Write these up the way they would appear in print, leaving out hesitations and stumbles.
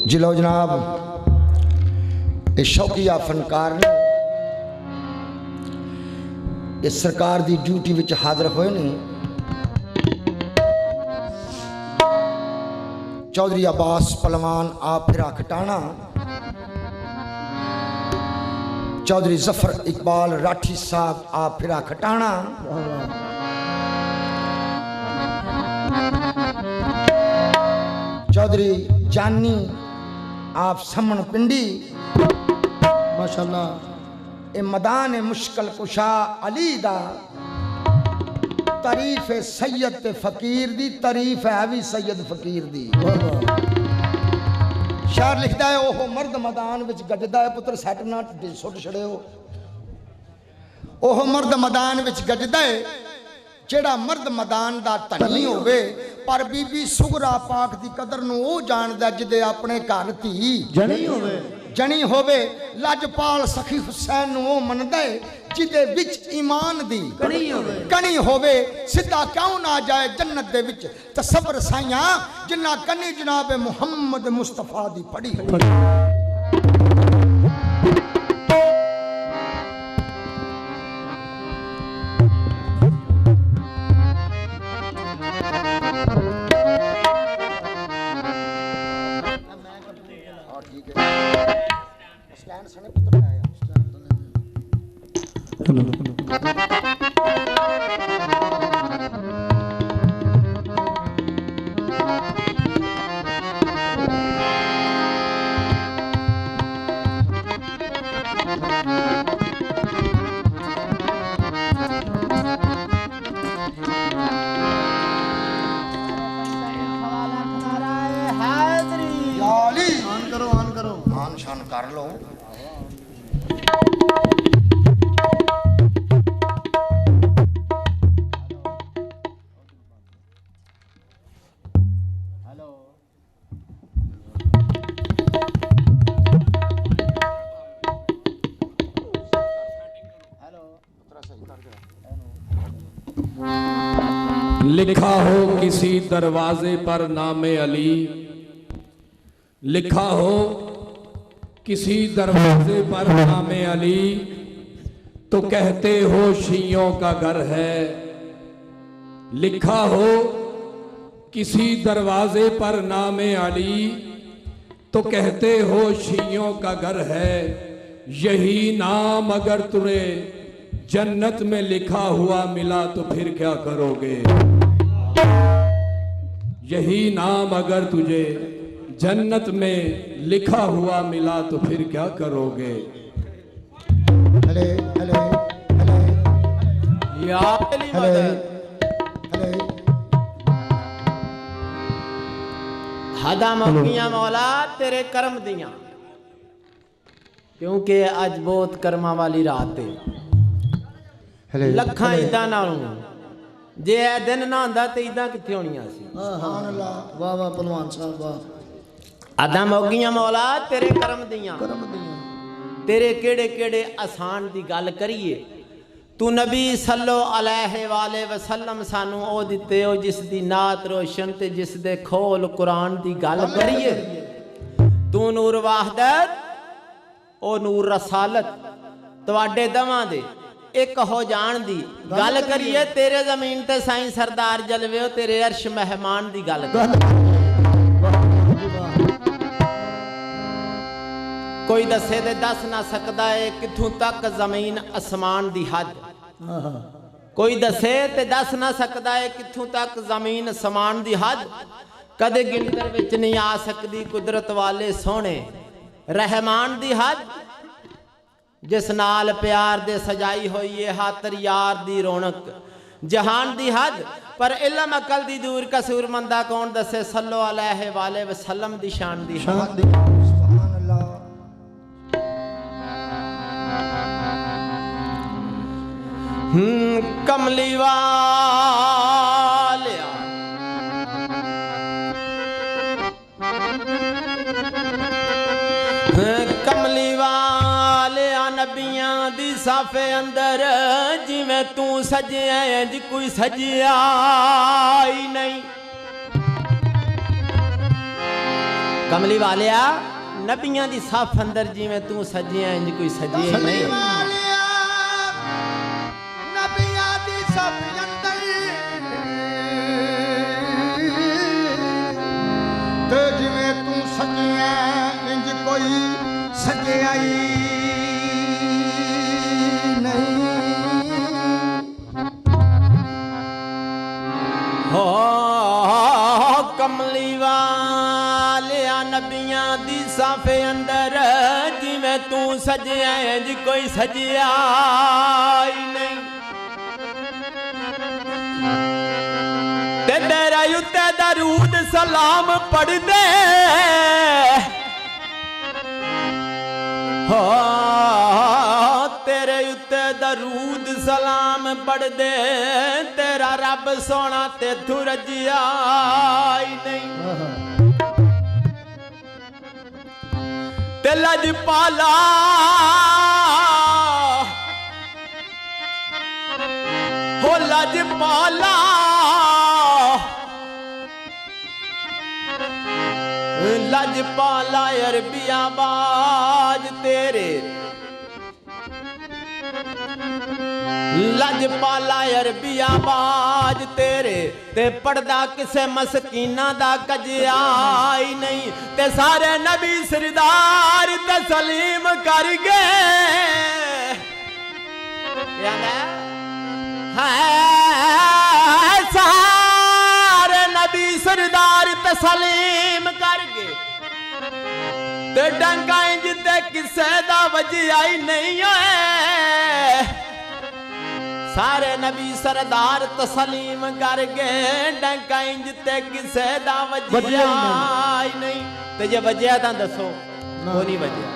जिलो जनाब ये शौकिया फनकार ने इस सरकार की ड्यूटी विच हाजिर होए ने। चौधरी अब्बास पहलवान आप फिरा खटाना, चौधरी जफर इकबाल राठी साहब आप फिरा खटाना, चौधरी जानी आप समन पिंडी माशाल्लाह। ए मदान मुश्किल कुशा अली दा तारीफ है सैयद ते फकीर दी, तारीफ है भी सैयद फकीर दी। शायर लिखता है ओह मर्द मैदान विच गजदा है, पुत्र सैट ना सुट छड़ियो। ओह मर्द मैदान विच गजदा है जेड़ा मर्द मैदान दा धनी होवे, पर बीबी सुगरा पाक दी कदर नूं ओ जानदा जिदे अपने घर धी जनी होवे। लजपाल सखी हुसैन नूं ओ मनदा है जिदे विच ईमान दी कणी होवे। सीधा क्यों ना जाए जन्नत दे विच तसव्वुर साइयां जिन्ना कनी जनाब मुहम्मद मुस्तफा दी पढ़ी। कर लो लिखा हो किसी दरवाजे पर नामे अली, लिखा हो किसी दरवाजे पर नामे अली, तो कहते हो शियों का घर है। लिखा हो किसी दरवाजे पर नामे अली, तो कहते हो शियों का घर है। यही नाम अगर तुम्हें जन्नत में लिखा हुआ मिला तो फिर क्या करोगे। यही नाम अगर तुझे जन्नत में लिखा हुआ मिला तो फिर क्या करोगे। हले हले हले या हले हले हदा मौकियां मौला तेरे कर्म दियां, क्योंकि अज बहुत कर्मा वाली रात है। लखां ईदां नालों जे ए दिन ना हुंदा ते ईदां कित्थे होणीआं सी। सुभान अल्लाह, वाह वाह पहलवान साहब वाह। अदा मौकियां मौला तेरे कर्म दियां, तेरे केड़े केड़े आसान दी गल करिए। तू नबी सल्लल्लाहु अलैहि वसल्लम सानू ओ दिते हो जिस दी नात रोशन ते जिस दे खोल कुरान दी गल करिए। तू नूर वाहदत ओ नूर रसालत तुहाडे दवां दे एक हो जान दी गल करिए। तेरे जमीन ते साईं सरदार जलवे हो तेरे अर्श मेहमान दी गल करिए। कोई दसे ते दस ना सकदा है किथों तक जमीन आसमान दी हद। कोई दसे ते दस ना सकदा है किथों तक जमीन आसमान दी हद। कदे गिनतर विच नहीं आ सकदी कुदरत वाले सोने रहमान दी हद। जिस नाल प्यार दे सजाई होई है हातर यार दी रौनक जहान दी हद। पर इल्म अकल दी दूर कसूर मंदा कौन दसे सल्लल्लाहु अलैहि वसल्लम दी शान दी हद। कमली वालिया कमली वालिया नबियां दी साफे अंदर जिवें तू सजिया इंज कोई सजिया कमली वालिया नबियां दी सफ अंदर जिवें तू सजिया इंज कोई सजिए नहीं नबियां दी सफ अंदर ते जिवें तू सजिया इंज कोई सजिया ही नहीं हो कमली वालिया नबियां दी साफे अंदर जिवें तू सजिया इंज कोई सजिया ही नहीं ते तेरा उत्ते दरूद सलाम पढ़ दे हो तेरे उत्ते दरूद सलाम पढ़ दे तेरा रब सोना तेथू रजिया ही नहीं ते लजपाला हो लजपाला लजपाला अरबिया बाज तेरे लजपाला अरबिया बाज तेरे ते पढ़दा किसे मसकीना दा कजिया ही नहीं ते सारे नबी सरदार ते सलीम कर गए सारे नबी सरदार ते सलीम कर गए ते डंगा इंज ते किसे दा वजिया ही नहीं है सारे नबी सरदार तसलीम कर गए डंका इंज ते किसे दा वजिया ही नहीं ते जे वजिया तां दसो वो नहीं वजिया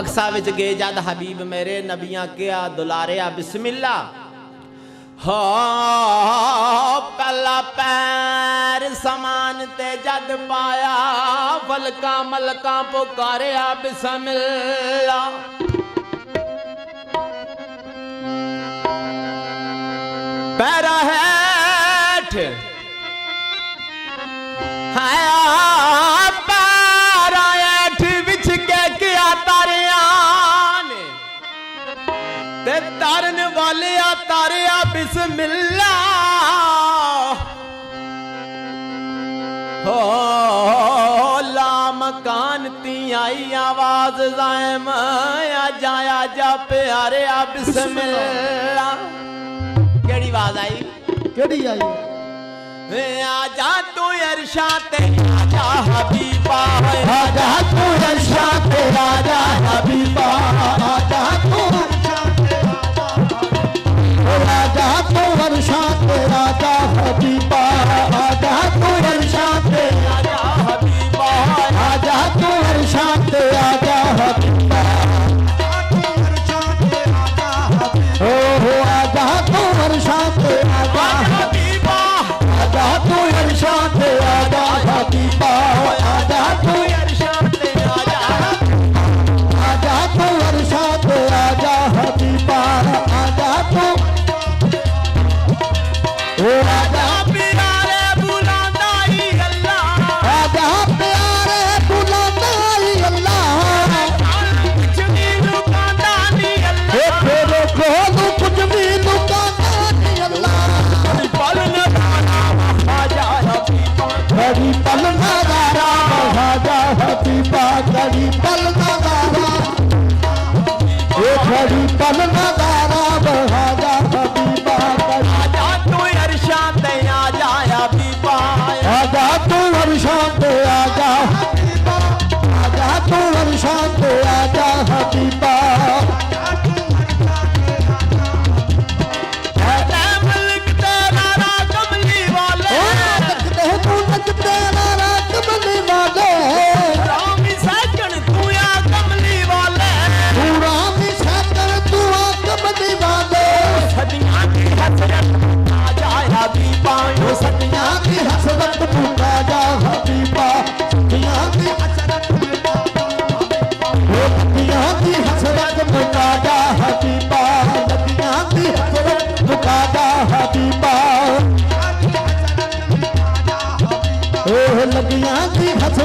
अक्सा विच गए जद हबीब मेरे नबियां क्या दुलारिया बिस्मिल्ला हो पहला पैर समान ते जद पाया फलका मलका पुकारिया बिस्मिल्ला पैरा हेठ पैरा हेठ बिछ के किया तारिया ने ते तारन वाले तारिया बिस्मिल्ला हो ला मकान ती आई आवाज जायम आ जाया जा प्यारे बिस्मिल्ला केड़ी आवाज आई केड़ी आई आजा तू अरशा ते आजा हबीबा आजा तू अरशा ते आजा हबीबा आजा तू आजा तू अरशा ते आजा हबीबा आजा तू अरशा ते आजा हबीबा आजा तू अरशा ते आजा हबीबा ओ हो आजा तू अरशा ते आजा हबीबा आजा तू अरशा ते आजा हबीबा आजा तू अरशा ते आजा आजा तू अरशा ते आजा हबीबा आजा तू ओ आजा प्यारे बुलांदा ही अल्लाह आजा प्यारे बुलांदा ही अल्लाह कुछ भी लुकांदा नहीं ए अल्लाह तेरे कोल कुछ भी लुकांदा नहीं अल्लाह पल न आजा हबीबा घड़ी पल नजारा आजा हबीबा घड़ी पल नजारा ए घड़ी पल नजारा आजा हबीबा आजा तू अरशा ते आजा हबीबा आजा तू अरशा ते आजा आजा तू अरशा ते आजा हबीबा मलिक तेरा रा कमली वाले तू नचते नारा कमली वाले रामी सजन तू या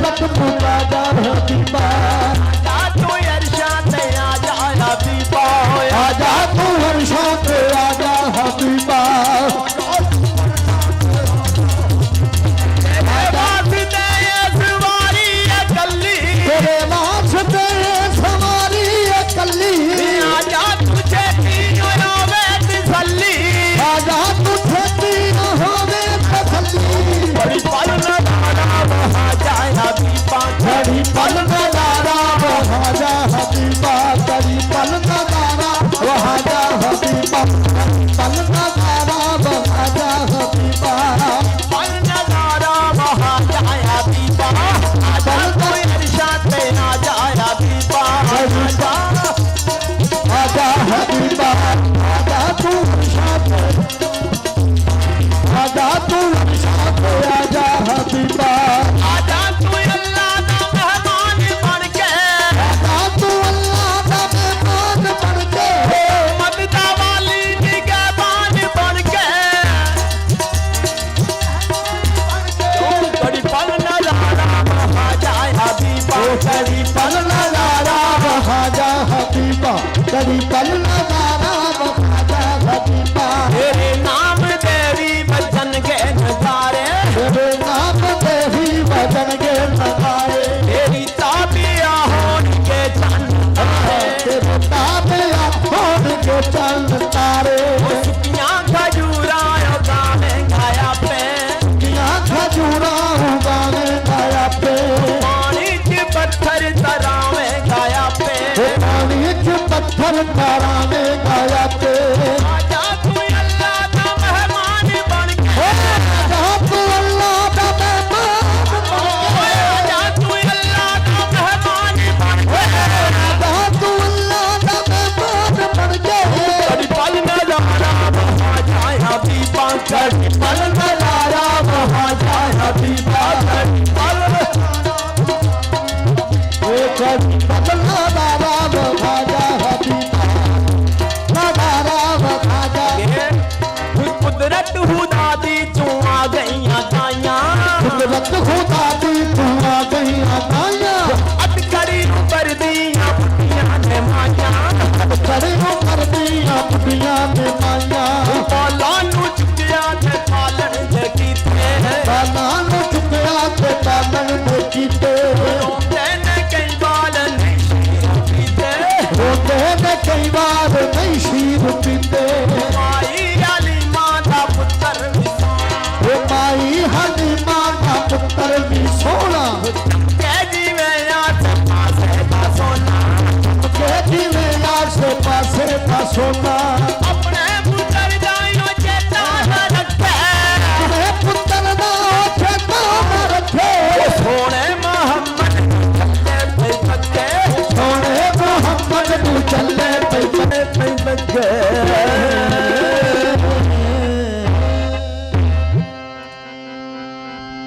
सत पूजा जा हबीबा आजा तू अरशा ते आजा हबीबा आजा तू हर्षा पे आजा हबीबा तेरे वास्ते सवारी कल्ली आजा तुझे तीन होवे तसल्ली आजा तुझे तीन होवे तसल्ली बड़ी पल नजारा वहाँ जाए हबीबा बड़ी पल नजारा वहाँ जा हबीबा बड़ी पल नजारा वहाँ जा हबीबा पल नजारा वहाँ जा हबीबा पल नजारा वहाँ जाए हबीबा आजा तू अरशा पे आजा हबीबा आजा आजा हबीबा आजा तू हर्षा पे आजा तू हर्षा पे आजा हबीबा आजा तू अल्लाह दा मेहमान बन के आजा तू अल्लाह दा मेहमान बन के मददा वाली निगहबान बन के तू बड़ी पल नजारा वहाँ जाए हबीबा करी पल नजारा वहाँ जा हबीबा करी पल नजारा वहाँ जा हबीबा तेरे नाम देवी बचन के नजारे तेरे नाम देवी भजन के नगारे तेरी ताबिया होन के चंद तेरे ताबिया होन के चंद तारे सुखियां खजूरा गाने गाया पे यहाँ खजूरा उगाने गाया पे पानी के पत्थर तरावे गाया पे पानी के पत्थर ताराने गाया पे आजा तू अल्लाह दा मेहमान बन के आजा तू अल्लाह दा मेहमान आजा तू अल्लाह दा मेहमान बन के आजा तू अल्लाह दा मेहमान बन के कभी पल नजारा वहाँ जाए हबीबा कभी पल नजारा वहाँ जा हबीबा पल पल नजारा वहाँ जा हबीबा नजारा वहाँ जा कुदरत खुदा दी तू आ गईया गाया कुदरत खुदा दी तू आ गई आया अत करी पर दिया पुटिया ने माया करे नो कर दिया बुढ़िया ने माया मौला नु चुकिया ते पालन जे कीते बाला नो चुकया ते पालन ने कीते तेने कई बाल नहीं पीते रोते ने कई बार नहीं शीर पीते माई अली माता पुत्र विसाना वो माई हलीमा का पुत्र भी सोना के जीवे याद पासे का सोना के जीवे यार से पासे का सोना